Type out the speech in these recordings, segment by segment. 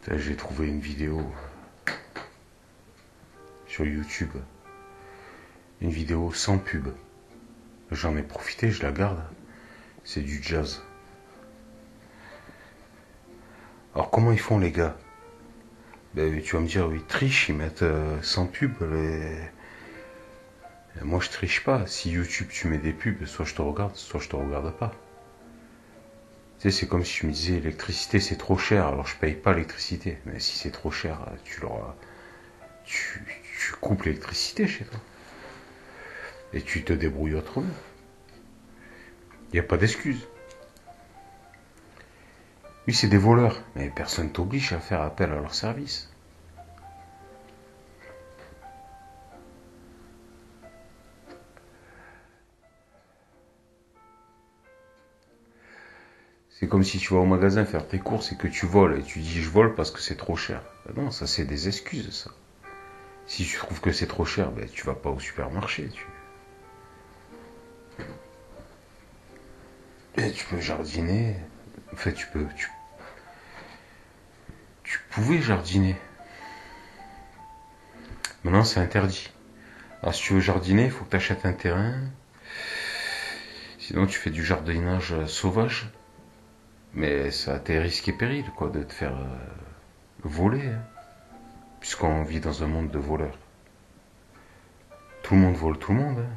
J'ai trouvé une vidéo sur YouTube. Une vidéo sans pub. J'en ai profité, je la garde. C'est du jazz. Alors comment ils font les gars? Ben, tu vas me dire, ils trichent, ils mettent sans pub. Moi je triche pas. Si YouTube tu mets des pubs, soit je te regarde, soit je te regarde pas. Tu sais, c'est comme si tu me disais l'électricité c'est trop cher, alors je paye pas l'électricité. Mais si c'est trop cher, tu, tu coupes l'électricité chez toi. Et tu te débrouilles autrement. Il n'y a pas d'excuse. Oui, c'est des voleurs, mais personne t'oblige à faire appel à leur service. C'est comme si tu vas au magasin faire tes courses et que tu voles et tu dis je vole parce que c'est trop cher. Ben non, ça c'est des excuses ça. Si tu trouves que c'est trop cher, ben tu vas pas au supermarché. Et tu peux jardiner. En fait, tu pouvais jardiner. Maintenant, c'est interdit. Alors, si tu veux jardiner, il faut que tu achètes un terrain. Sinon, tu fais du jardinage sauvage. Mais ça a tes risques et périls, quoi, de te faire voler. Hein. Puisqu'on vit dans un monde de voleurs. Tout le monde vole tout le monde. Hein.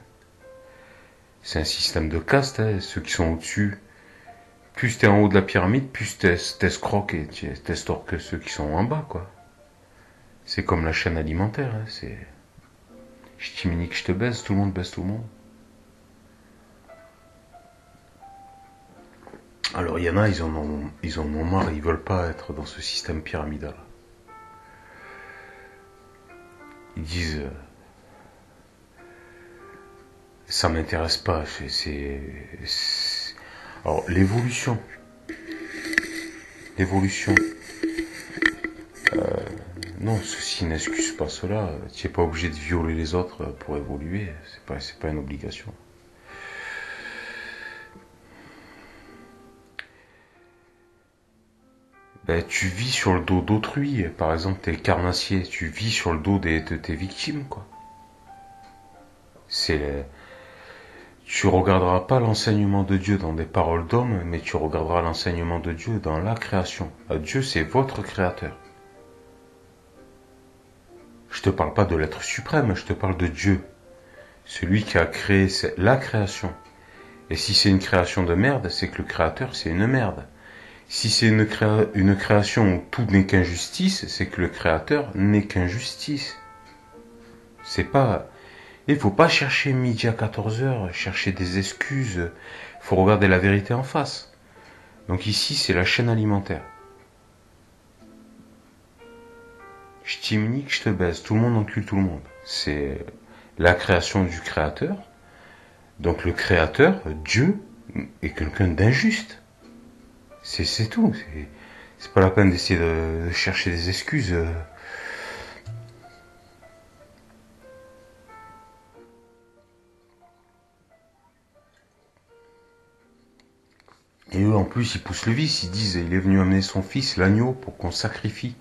C'est un système de caste. Hein. Ceux qui sont au-dessus, plus t'es en haut de la pyramide, plus t'escroques et t'estorques ceux qui sont en bas, quoi. C'est comme la chaîne alimentaire. Hein. C'est je t'immunique, je te baise, tout le monde baise tout le monde. Alors il y en a, ils en ont marre, ils veulent pas être dans ce système pyramidal. Ils disent, ça m'intéresse pas. Alors l'évolution. Non, ceci n'excuse pas cela. Tu n'es pas obligé de violer les autres pour évoluer. C'est pas une obligation. Ben, tu vis sur le dos d'autrui. Par exemple, t'es carnassier, tu vis sur le dos de tes victimes, quoi. C'est Tu regarderas pas l'enseignement de Dieu dans des paroles d'hommes, mais tu regarderas l'enseignement de Dieu dans la création. Dieu, c'est votre créateur. Je te parle pas de l'être suprême, je te parle de Dieu. Celui qui a créé la création. Et si c'est une création de merde, c'est que le créateur, c'est une merde. Si c'est une création où tout n'est qu'injustice, c'est que le créateur n'est qu'injustice. C'est pas... Il faut pas chercher midi à 14h, chercher des excuses. Il faut regarder la vérité en face. Donc ici, c'est la chaîne alimentaire. Je t'immunique, je te baise. Tout le monde encule tout le monde. C'est la création du créateur. Donc le créateur, Dieu, est quelqu'un d'injuste. C'est tout. C'est pas la peine d'essayer de chercher des excuses. Et eux, en plus, ils poussent le vice. Ils disent, il est venu amener son fils, l'agneau, pour qu'on sacrifie.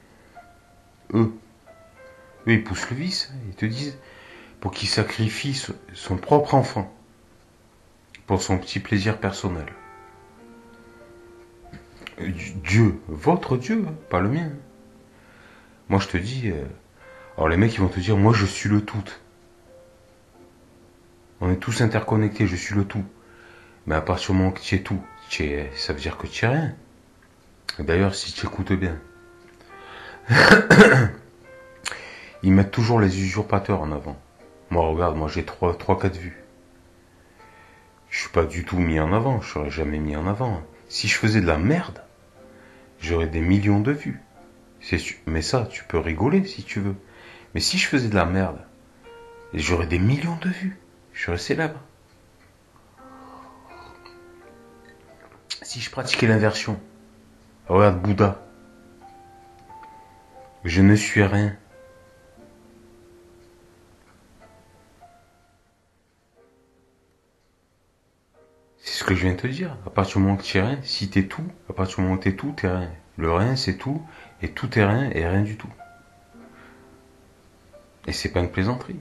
Eux, ils poussent le vice. Ils te disent, pour qu'il sacrifie son propre enfant. Pour son petit plaisir personnel. Dieu, votre Dieu, pas le mien. Moi, je te dis... alors les mecs, ils vont te dire, moi, je suis le tout. On est tous interconnectés, je suis le tout. Mais à partir du moment que tu es tout, ça veut dire que tu es rien. D'ailleurs, si tu écoutes bien, ils mettent toujours les usurpateurs en avant. Moi, regarde, moi j'ai 3-4 vues. Je suis pas du tout mis en avant, je serais jamais mis en avant. Si je faisais de la merde, j'aurais des millions de vues. Mais ça, tu peux rigoler si tu veux. Mais si je faisais de la merde, j'aurais des millions de vues. Je serais célèbre. Si je pratiquais l'inversion, regarde Bouddha, je ne suis rien. C'est ce que je viens de te dire. À partir du moment que tu es rien, si t'es tout, à partir du moment où t'es tout, t'es rien. Le rien, c'est tout, et tout est rien, et rien du tout. Et c'est pas une plaisanterie.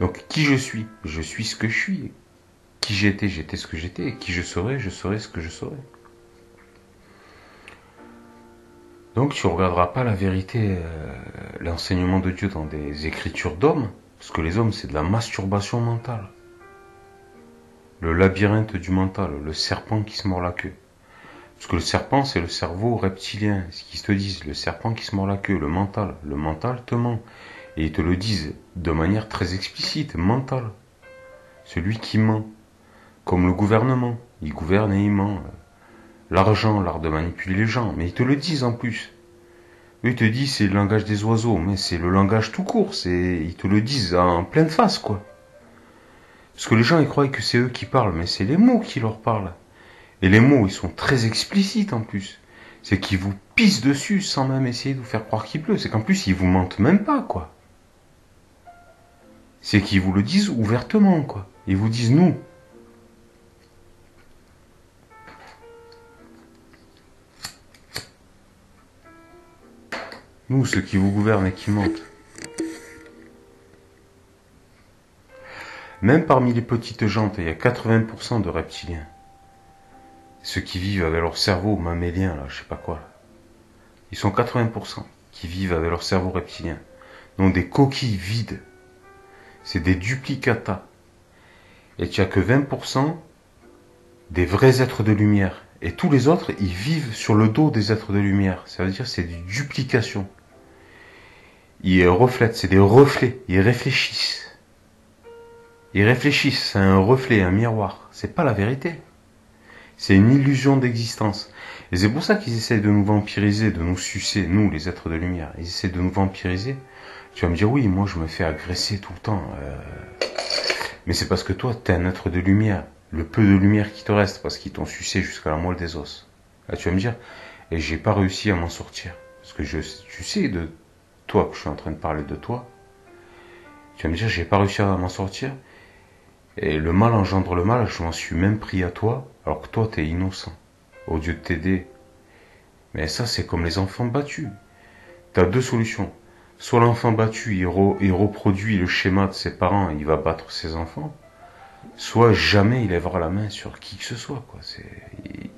Donc, qui je suis ce que je suis. Qui j'étais ce que j'étais. Et qui je serai ce que je serai. Donc, tu ne regarderas pas la vérité, l'enseignement de Dieu dans des écritures d'hommes, parce que les hommes, c'est de la masturbation mentale. Le labyrinthe du mental, le serpent qui se mord la queue. Parce que le serpent, c'est le cerveau reptilien, ce qu'ils te disent, le serpent qui se mord la queue, le mental te ment. Et ils te le disent de manière très explicite, mental. Celui qui ment, comme le gouvernement, il gouverne et il ment. L'argent, l'art de manipuler les gens, mais ils te le disent en plus. Eux, ils te disent c'est le langage des oiseaux, mais c'est le langage tout court, ils te le disent en pleine face, quoi. Parce que les gens, ils croient que c'est eux qui parlent, mais c'est les mots qui leur parlent. Et les mots, ils sont très explicites en plus. C'est qu'ils vous pissent dessus sans même essayer de vous faire croire qu'il pleut. C'est qu'en plus, ils vous mentent même pas, quoi. C'est qu'ils vous le disent ouvertement, quoi. Ils vous disent nous. Nous, ceux qui vous gouvernent et qui mentent. Même parmi les petites jantes, il y a 80% de reptiliens. Ceux qui vivent avec leur cerveau mammélien, là, je sais pas quoi. Là. Ils sont 80% qui vivent avec leur cerveau reptilien. Donc des coquilles vides. C'est des duplicata. Et tu n'as que 20% des vrais êtres de lumière. Et tous les autres, ils vivent sur le dos des êtres de lumière. Ça veut dire que c'est des duplications. Ils reflètent, c'est des reflets. Ils réfléchissent. Ils réfléchissent, c'est un reflet, un miroir. C'est pas la vérité. C'est une illusion d'existence. Et c'est pour ça qu'ils essayent de nous vampiriser, de nous sucer, nous, les êtres de lumière. Ils essaient de nous vampiriser. Tu vas me dire, oui, moi je me fais agresser tout le temps. Mais c'est parce que toi, t'es un être de lumière. Le peu de lumière qui te reste, parce qu'ils t'ont sucé jusqu'à la moelle des os. Là, tu vas me dire, et j'ai pas réussi à m'en sortir. Parce que tu sais de toi, que je suis en train de parler de toi. Tu vas me dire, j'ai pas réussi à m'en sortir. Et le mal engendre le mal, je m'en suis même pris à toi, alors que toi, t'es innocent. Au lieu de t'aider. Mais ça, c'est comme les enfants battus. T'as deux solutions. Soit l'enfant battu, il reproduit le schéma de ses parents, il va battre ses enfants. Soit jamais il lèvera la main sur qui que ce soit, quoi.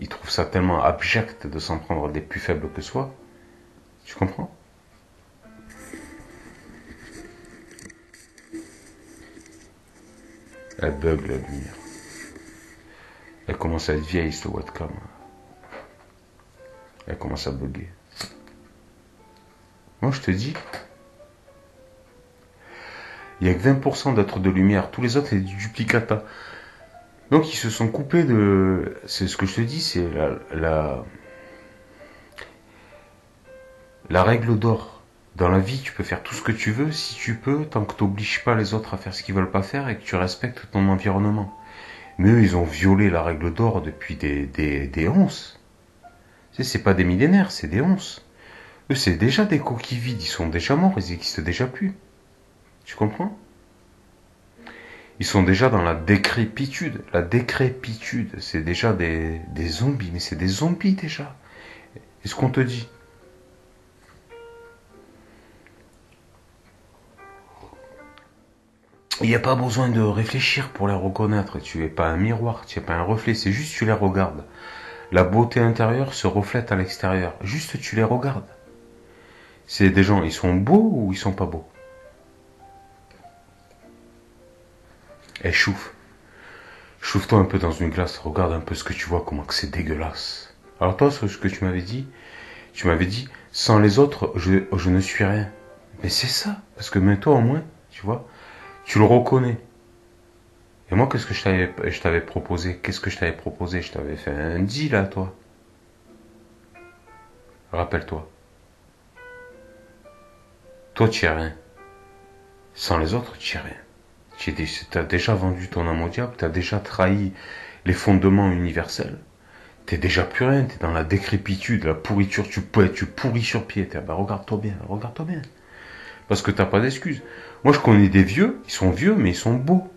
Il trouve ça tellement abject de s'en prendre des plus faibles que soi. Tu comprends? Elle bug la lumière. Elle commence à être vieille, cette webcam. Elle commence à bugger. Moi, je te dis, il n'y a que 20% d'êtres de lumière. Tous les autres, c'est du duplicata. Donc, ils se sont coupés de... C'est ce que je te dis, c'est la règle d'or. Dans la vie, tu peux faire tout ce que tu veux, si tu peux, tant que tu n'obliges pas les autres à faire ce qu'ils veulent pas faire et que tu respectes ton environnement. Mais eux, ils ont violé la règle d'or depuis des onces. C'est pas des millénaires, c'est des onces. Eux, c'est déjà des coquilles vides, ils sont déjà morts, ils n'existent déjà plus. Tu comprends? Ils sont déjà dans la décrépitude. La décrépitude, c'est déjà des zombies, mais c'est des zombies déjà. Et ce qu'on te dit. Il n'y a pas besoin de réfléchir pour les reconnaître. Tu n'es pas un miroir, tu n'es pas un reflet, c'est juste tu les regardes. La beauté intérieure se reflète à l'extérieur. Juste tu les regardes. C'est des gens, ils sont beaux ou ils sont pas beaux? Et chauffe. Chauffe-toi un peu dans une glace, regarde un peu ce que tu vois, comment que c'est dégueulasse. Alors toi, ce que tu m'avais dit, sans les autres, je ne suis rien. Mais c'est ça, parce que mais toi au moins, tu vois, tu le reconnais. Et moi, qu'est-ce que je t'avais proposé? Qu'est-ce que je t'avais proposé? Je t'avais fait un deal à toi. Rappelle-toi. Toi, tu es rien. Sans les autres, tu es rien. Tu as déjà vendu ton âme au diable, tu as déjà trahi les fondements universels. T'es déjà plus rien, t'es dans la décrépitude, la pourriture, tu pourris sur pied. Bah, regarde-toi bien. Parce que t'as pas d'excuses. Moi, je connais des vieux, ils sont vieux, mais ils sont beaux.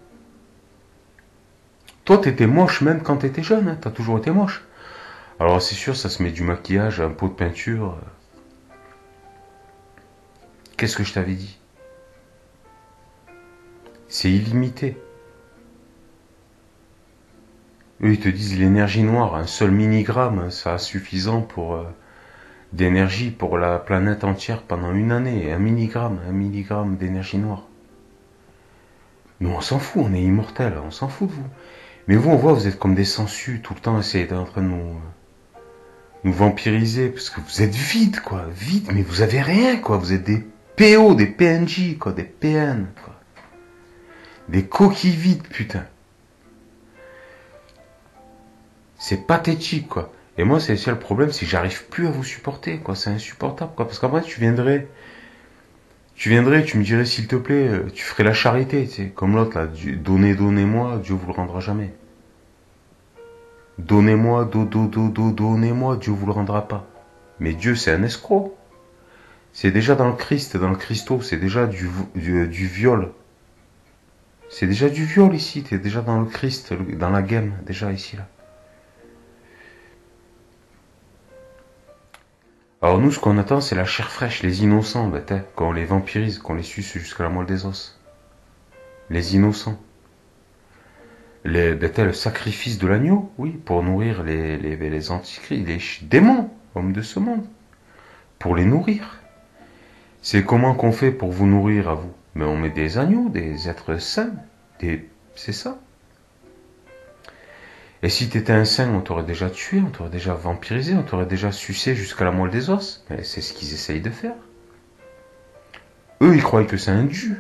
Toi, t'étais moche même quand t'étais jeune, hein. T'as toujours été moche. Alors c'est sûr, ça se met du maquillage, un pot de peinture. Qu'est-ce que je t'avais dit? C'est illimité. Eux, ils te disent l'énergie noire, un seul milligramme, ça suffisant pour d'énergie pour la planète entière pendant une année. Un milligramme d'énergie noire. Nous, on s'en fout, on est immortels, on s'en fout de vous. Mais vous, on voit, vous êtes comme des sangsues, tout le temps, essayez en train de nous vampiriser, parce que vous êtes vides, quoi, vide, mais vous avez rien, quoi, vous êtes des PO, des PNJ, quoi, des PN, quoi. Des coquilles vides, putain. C'est pathétique, quoi. Et moi, c'est le problème, c'est que j'arrive plus à vous supporter, quoi, c'est insupportable, quoi, parce qu'après, tu viendrais, tu me dirais, s'il te plaît, tu ferais la charité, tu sais, comme l'autre, là, donnez-moi, Dieu vous le rendra jamais. Donnez-moi, donnez-moi, Dieu vous le rendra pas. Mais Dieu, c'est un escroc. C'est déjà dans le Christ, dans le Christo, c'est déjà du viol. C'est déjà du viol ici, t'es déjà dans le Christ, dans la game, déjà ici, là. Alors nous, ce qu'on attend, c'est la chair fraîche, les innocents, qu'on les vampirise, qu'on les suce jusqu'à la moelle des os. Les innocents. Le sacrifice de l'agneau, oui, pour nourrir les antichrists, les démons, hommes de ce monde. Pour les nourrir. C'est comment qu'on fait pour vous nourrir à vous? Mais on met des agneaux, des êtres saints, c'est ça. Et si t'étais un saint, on t'aurait déjà tué, on t'aurait déjà vampirisé, on t'aurait déjà sucé jusqu'à la moelle des os. Mais c'est ce qu'ils essayent de faire. Eux, ils croient que c'est un dieu.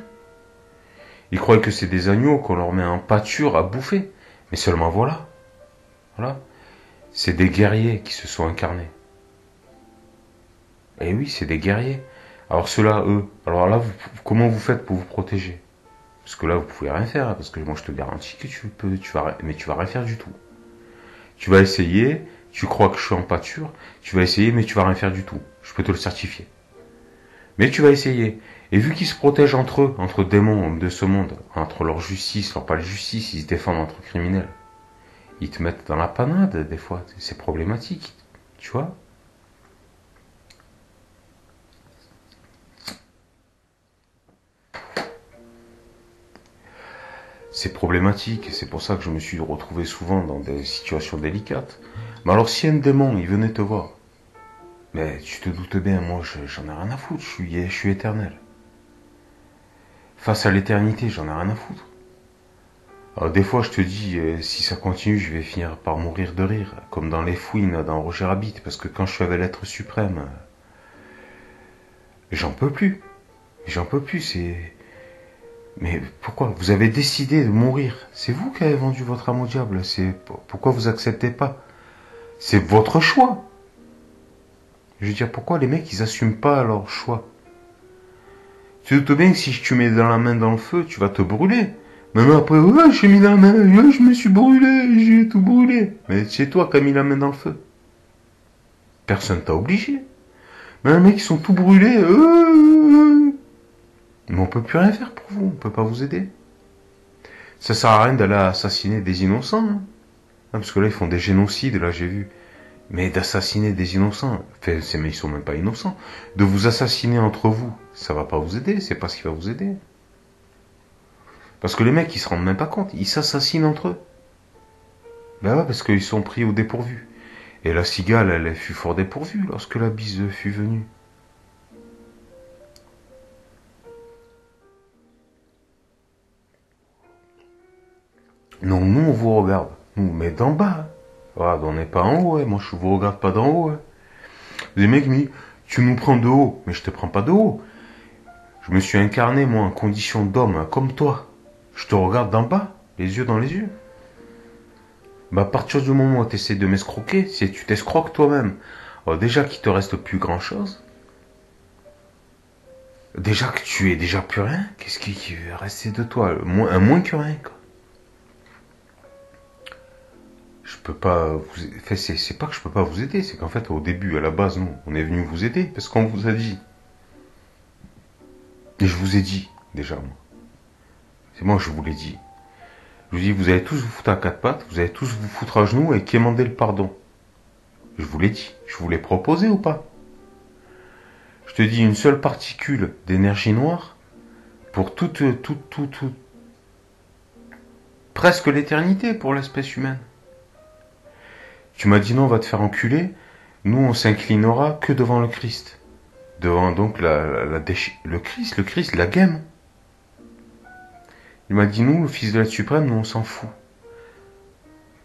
Ils croient que c'est des agneaux qu'on leur met en pâture à bouffer. Mais seulement voilà. Voilà. C'est des guerriers qui se sont incarnés. Et oui, c'est des guerriers. Alors ceux-là, eux, alors là, comment vous faites pour vous protéger? Parce que là, vous pouvez rien faire, parce que moi, je te garantis que mais tu vas rien faire du tout. Tu vas essayer, tu crois que je suis en pâture, tu vas essayer, mais tu vas rien faire du tout. Je peux te le certifier. Mais tu vas essayer. Et vu qu'ils se protègent entre eux, entre démons, hommes de ce monde, entre leur justice, leur pas de justice, ils se défendent entre criminels. Ils te mettent dans la panade, des fois. C'est problématique. Tu vois? C'est problématique, c'est pour ça que je me suis retrouvé souvent dans des situations délicates. Mais alors si un démon, il venait te voir, mais tu te doutes bien, moi j'en ai rien à foutre, je suis éternel. Face à l'éternité, j'en ai rien à foutre. Alors des fois je te dis, si ça continue, je vais finir par mourir de rire, comme dans Les Fouines, dans Roger Rabbit, parce que quand je suis avec l'être suprême, j'en peux plus. J'en peux plus, c'est... Mais pourquoi? Vous avez décidé de mourir. C'est vous qui avez vendu votre âme au diable. Pourquoi vous acceptez pas? C'est votre choix. Je veux dire, pourquoi les mecs, ils assument pas leur choix? Tu te doutes bien que si tu mets dans la main dans le feu, tu vas te brûler. Même après, ouais, j'ai mis la main, ouais, je me suis brûlé, j'ai tout brûlé. Mais c'est toi qui as mis la main dans le feu. Personne t'a obligé. Mais les mecs, ils sont tout brûlés. Mais on peut plus rien faire pour vous, on peut pas vous aider. Ça sert à rien d'aller assassiner des innocents. Hein. Parce que là, ils font des génocides, là, j'ai vu. Mais d'assassiner des innocents, mais ils sont même pas innocents. De vous assassiner entre vous, ça va pas vous aider, c'est pas ce qui va vous aider. Parce que les mecs, ils se rendent même pas compte, ils s'assassinent entre eux. Ben ouais, parce qu'ils sont pris au dépourvu. Et la cigale, elle fut fort dépourvue lorsque la bise fut venue. Non, nous, on vous regarde. Nous, mais d'en bas. Regarde, on n'est pas en haut, hein. Moi, je vous regarde pas d'en haut. Hein. Les mecs me disent, tu nous prends de haut. Mais je te prends pas de haut. Je me suis incarné, moi, en condition d'homme, hein, comme toi. Je te regarde d'en bas, les yeux dans les yeux. Bah, à partir du moment où tu essaies de m'escroquer, si tu t'escroques toi-même, alors déjà qu'il te reste plus grand-chose. Déjà que tu es déjà plus rien, qu'est-ce qui va rester de toi? Un moins que rien, quoi. Je peux pas vous... Enfin, c'est pas que je peux pas vous aider, c'est qu'en fait, au début, à la base, nous, on est venu vous aider, parce qu'on vous a dit. Et je vous ai dit, déjà, moi. C'est moi, je vous l'ai dit. Je vous dis, vous allez tous vous foutre à quatre pattes, vous allez tous vous foutre à genoux et quémander le pardon. Je vous l'ai dit, je vous l'ai proposé ou pas? Je te dis une seule particule d'énergie noire pour presque l'éternité pour l'espèce humaine. Tu m'as dit non, on va te faire enculer, nous on s'inclinera que devant le Christ. Devant donc le Christ, la game. Il m'a dit nous, le Fils de l'être suprême, nous on s'en fout.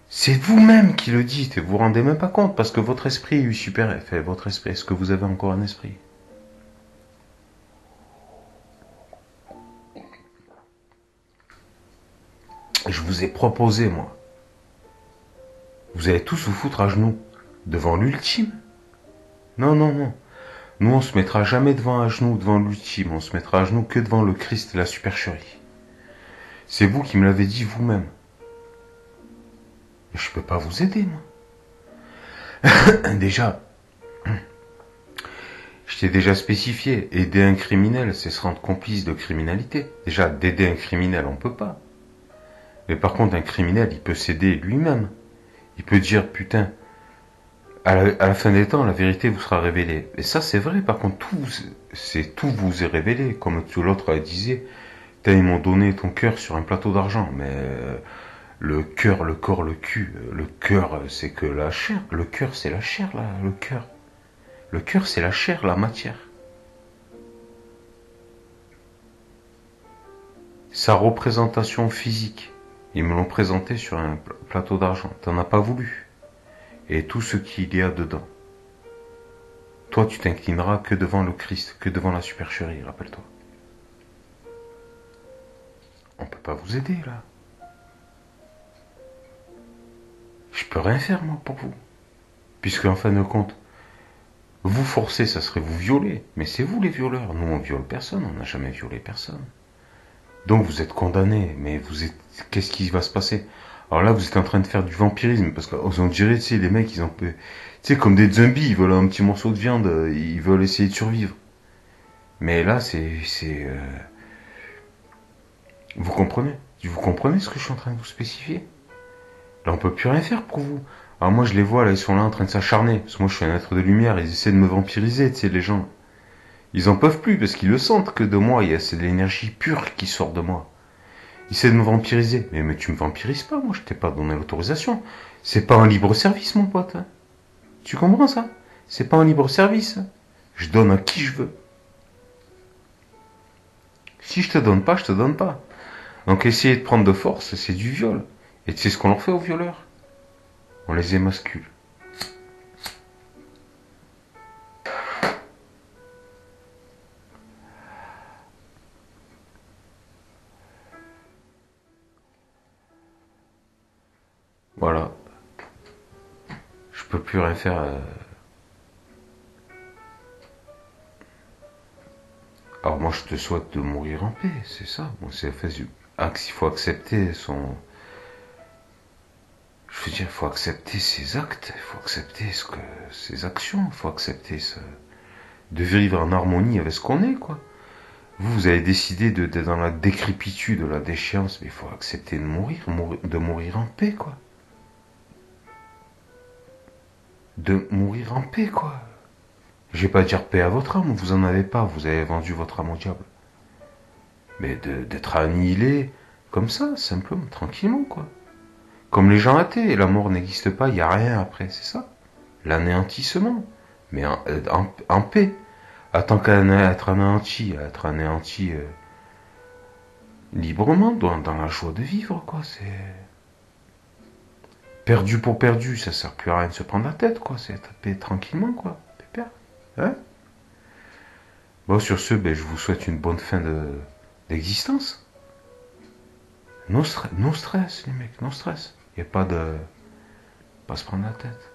C'est vous-même qui le dites et vous vous rendez même pas compte parce que votre esprit est super. Fait votre esprit, est-ce que vous avez encore un esprit? Je vous ai proposé, moi. Vous allez tous vous foutre à genoux devant l'ultime? Non, non, non. Nous, on se mettra jamais devant à genoux devant l'ultime. On se mettra à genoux que devant le Christ et la supercherie. C'est vous qui me l'avez dit vous-même. Mais je peux pas vous aider, moi. Déjà, je t'ai déjà spécifié. Aider un criminel, c'est se rendre complice de criminalité. Déjà, d'aider un criminel, on peut pas. Mais par contre, un criminel, il peut s'aider lui-même. Il peut dire, putain, à la fin des temps, la vérité vous sera révélée. Et ça, c'est vrai. Par contre, tout vous est révélé. Comme l'autre disait, ils m'ont donné ton cœur sur un plateau d'argent. Mais le cœur, le corps, le cul. Le cœur, c'est que la chair. Le cœur, c'est la chair, là. Le cœur. Le cœur, c'est la chair, la matière. Sa représentation physique. Ils me l'ont présenté sur un plateau d'argent. T'en as pas voulu. Et tout ce qu'il y a dedans. Toi, tu t'inclineras que devant le Christ, que devant la supercherie, rappelle-toi. On peut pas vous aider, là. Je peux rien faire, moi, pour vous. Puisque, en fin de compte, vous forcer, ça serait vous violer. Mais c'est vous les violeurs. Nous, on viole personne. On n'a jamais violé personne. Donc, vous êtes condamnés. Mais qu'est-ce qui va se passer? Alors là, vous êtes en train de faire du vampirisme. Parce qu'on dirait, tu sais, les mecs, ils ont... Tu sais, comme des zombies. Ils veulent un petit morceau de viande. Ils veulent essayer de survivre. Mais là, vous comprenez? Vous comprenez ce que je suis en train de vous spécifier? Là, on peut plus rien faire pour vous. Alors moi, je les vois, là, ils sont là en train de s'acharner. Parce que moi, je suis un être de lumière, ils essaient de me vampiriser, tu sais, les gens. Ils en peuvent plus, parce qu'ils le sentent que de moi, c'est de l'énergie pure qui sort de moi. Ils essaient de me vampiriser. Mais tu me vampirises pas, moi, je t'ai pas donné l'autorisation. C'est pas un libre service, mon pote. Hein. Tu comprends ça? C'est pas un libre service. Je donne à qui je veux. Si je te donne pas, je te donne pas. Donc essayer de prendre de force, c'est du viol. Et tu sais ce qu'on leur fait aux violeurs? On les émascule. Voilà. Je peux plus rien faire. Alors moi je te souhaite de mourir en paix, c'est ça. Bon, il faut accepter son... Je veux dire, il faut accepter ses actes, il faut accepter ses actions, il faut accepter de vivre en harmonie avec ce qu'on est, quoi. Vous avez décidé d'être dans la décrépitude, la déchéance, mais il faut accepter de mourir en paix, quoi. De mourir en paix, quoi. Je vais pas dire paix à votre âme, vous en avez pas, vous avez vendu votre âme au diable. Mais d'être annihilé comme ça, simplement, tranquillement, quoi. Comme les gens athées, la mort n'existe pas, il n'y a rien après, c'est ça. L'anéantissement, mais en paix. Tant qu'à être anéanti, librement, dans la joie de vivre, quoi. C'est perdu pour perdu, ça sert plus à rien de se prendre la tête, quoi. C'est être paix tranquillement, quoi. Pépère. Hein? Bon, sur ce, je vous souhaite une bonne fin d'existence. No stress, les mecs, no stress. Il n'y a pas de... pas se prendre la tête.